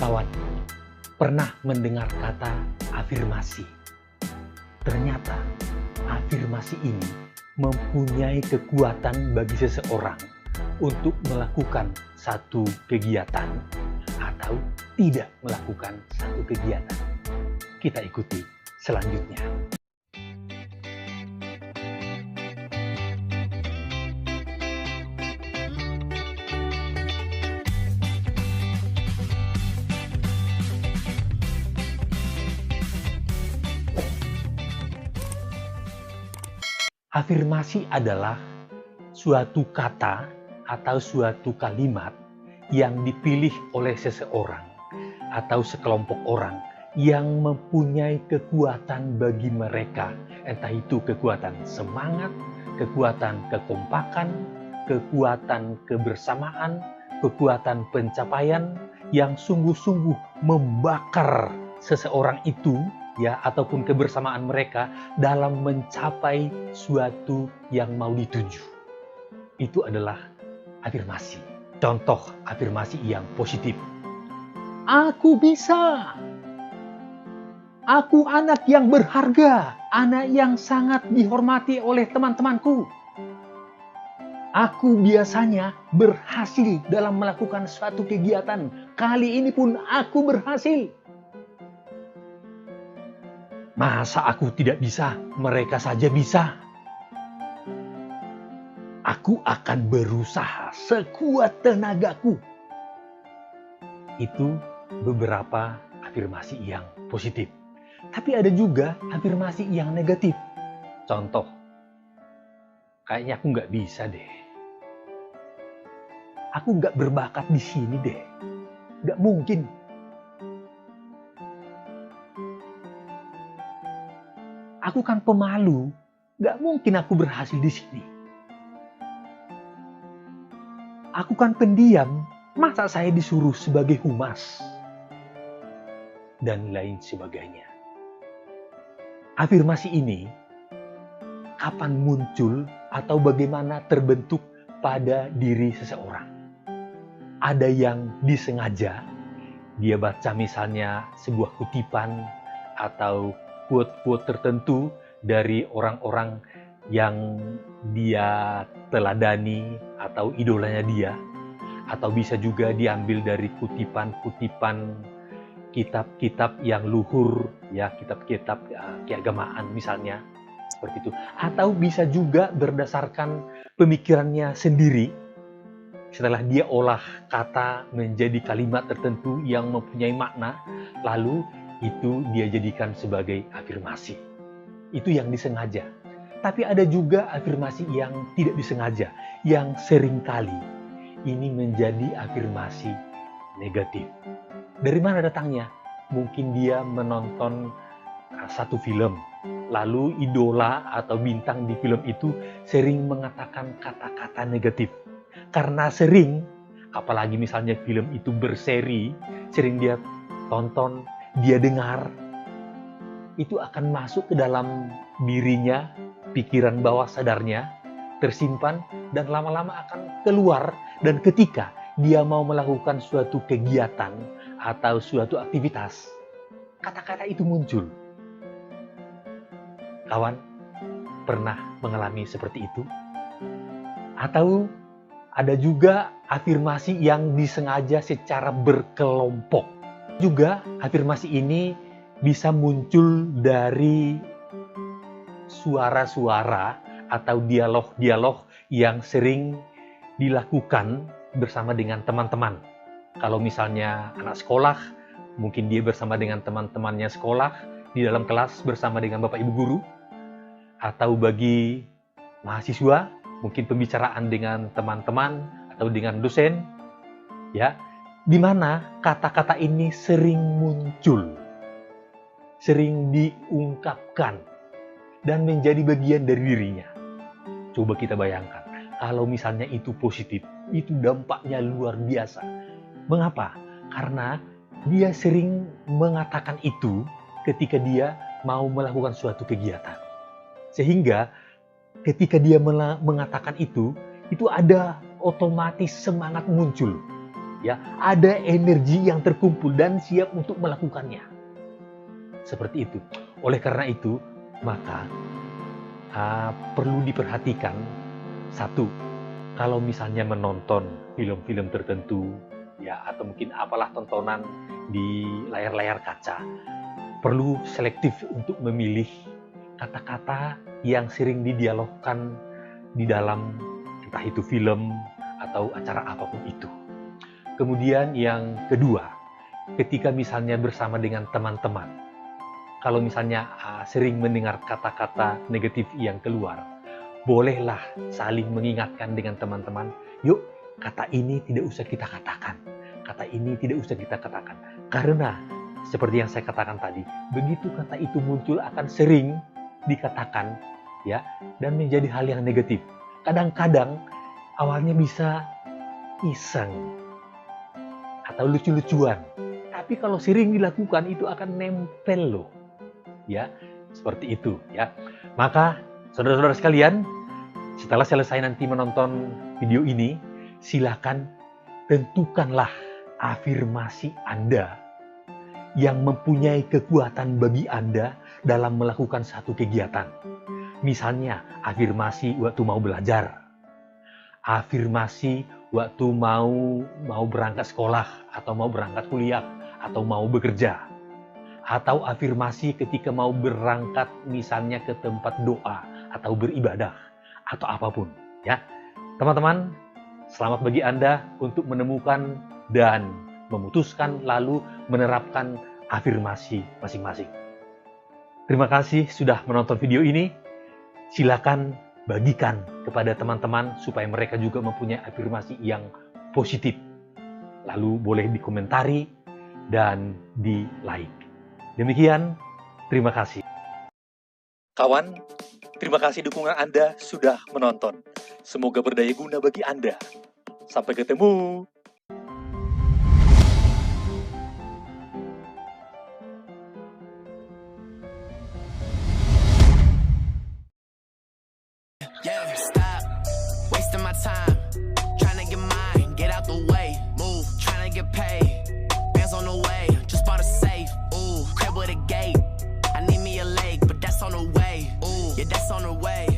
Kawan, pernah mendengar kata afirmasi? Ternyata afirmasi ini mempunyai kekuatan bagi seseorang untuk melakukan satu kegiatan atau tidak melakukan satu kegiatan. Kita ikuti selanjutnya. Afirmasi adalah suatu kata atau suatu kalimat yang dipilih oleh seseorang atau sekelompok orang yang mempunyai kekuatan bagi mereka, entah itu kekuatan semangat, kekuatan kekompakan, kekuatan kebersamaan, kekuatan pencapaian yang sungguh-sungguh membakar seseorang itu, ya, ataupun kebersamaan mereka dalam mencapai suatu yang mau dituju. Itu adalah afirmasi. Contoh afirmasi yang positif. Aku bisa. Aku anak yang berharga, anak yang sangat dihormati oleh teman-temanku. Aku biasanya berhasil dalam melakukan suatu kegiatan. Kali ini pun aku berhasil. Masa aku tidak bisa? Mereka saja bisa. Aku akan berusaha sekuat tenagaku. Itu beberapa afirmasi yang positif. Tapi ada juga afirmasi yang negatif. Contoh, kayaknya aku nggak bisa deh. Aku nggak berbakat di sini deh. Nggak mungkin. Aku kan pemalu, nggak mungkin aku berhasil di sini. Aku kan pendiam, masa saya disuruh sebagai humas? Dan lain sebagainya. Afirmasi ini kapan muncul atau bagaimana terbentuk pada diri seseorang? Ada yang disengaja, dia baca misalnya sebuah kutipan atau quote-quote tertentu dari orang-orang yang dia teladani atau idolanya dia, atau bisa juga diambil dari kutipan-kutipan kitab-kitab yang luhur, ya, kitab-kitab keagamaan misalnya, seperti itu. Atau bisa juga berdasarkan pemikirannya sendiri, setelah dia olah kata menjadi kalimat tertentu yang mempunyai makna, lalu itu dia jadikan sebagai afirmasi. Itu yang disengaja. Tapi ada juga afirmasi yang tidak disengaja, yang seringkali ini menjadi afirmasi negatif. Dari mana datangnya? Mungkin dia menonton satu film, lalu idola atau bintang di film itu sering mengatakan kata-kata negatif. Karena sering, apalagi misalnya film itu berseri, sering dia tonton, dia dengar, itu akan masuk ke dalam dirinya, pikiran bawah sadarnya, tersimpan, dan lama-lama akan keluar. Dan ketika dia mau melakukan suatu kegiatan atau suatu aktivitas, kata-kata itu muncul. Kawan, pernah mengalami seperti itu? Atau ada juga afirmasi yang disengaja secara berkelompok. Juga afirmasi ini bisa muncul dari suara-suara atau dialog-dialog yang sering dilakukan bersama dengan teman-teman. Kalau misalnya anak sekolah, mungkin dia bersama dengan teman-temannya sekolah, di dalam kelas bersama dengan Bapak Ibu Guru. Atau bagi mahasiswa, mungkin pembicaraan dengan teman-teman atau dengan dosen, ya, di mana kata-kata ini sering muncul, sering diungkapkan, dan menjadi bagian dari dirinya. Coba kita bayangkan, kalau misalnya itu positif, itu dampaknya luar biasa. Mengapa? Karena dia sering mengatakan itu ketika dia mau melakukan suatu kegiatan. Sehingga ketika dia mengatakan itu ada otomatis semangat muncul. Ya, ada energi yang terkumpul dan siap untuk melakukannya. Seperti itu. Oleh karena itu, maka perlu diperhatikan, satu, kalau misalnya menonton film-film tertentu, ya, atau mungkin apalah tontonan di layar-layar kaca, perlu selektif untuk memilih kata-kata yang sering didialogkan di dalam entah itu film atau acara apapun itu. Kemudian yang kedua, ketika misalnya bersama dengan teman-teman, kalau misalnya sering mendengar kata-kata negatif yang keluar, bolehlah saling mengingatkan dengan teman-teman, yuk kata ini tidak usah kita katakan, kata ini tidak usah kita katakan. Karena seperti yang saya katakan tadi, begitu kata itu muncul akan sering dikatakan, ya, dan menjadi hal yang negatif. Kadang-kadang awalnya bisa iseng atau lucu-lucuan, tapi kalau sering dilakukan itu akan nempel loh, ya, seperti itu, ya. Maka saudara-saudara sekalian, setelah selesai nanti menonton video ini, silakan tentukanlah afirmasi Anda yang mempunyai kekuatan bagi Anda dalam melakukan satu kegiatan. Misalnya, afirmasi waktu mau belajar, afirmasi waktu mau berangkat sekolah, atau mau berangkat kuliah, atau mau bekerja, atau afirmasi ketika mau berangkat misalnya ke tempat doa, atau beribadah, atau apapun, ya. Teman-teman, selamat bagi Anda untuk menemukan dan memutuskan lalu menerapkan afirmasi masing-masing. Terima kasih sudah menonton video ini. Silakan bagikan kepada teman-teman supaya mereka juga mempunyai afirmasi yang positif. Lalu boleh dikomentari dan di-like. Demikian, terima kasih. Kawan, terima kasih dukungan Anda sudah menonton. Semoga berdaya guna bagi Anda. Sampai ketemu. Yeah, stop wasting my time trying to get mine, get out the way, move, trying to get paid. Bands on the way, just bought a safe. Ooh, crib with a gate. I need me a leg, but that's on the way. Ooh, yeah, that's on the way.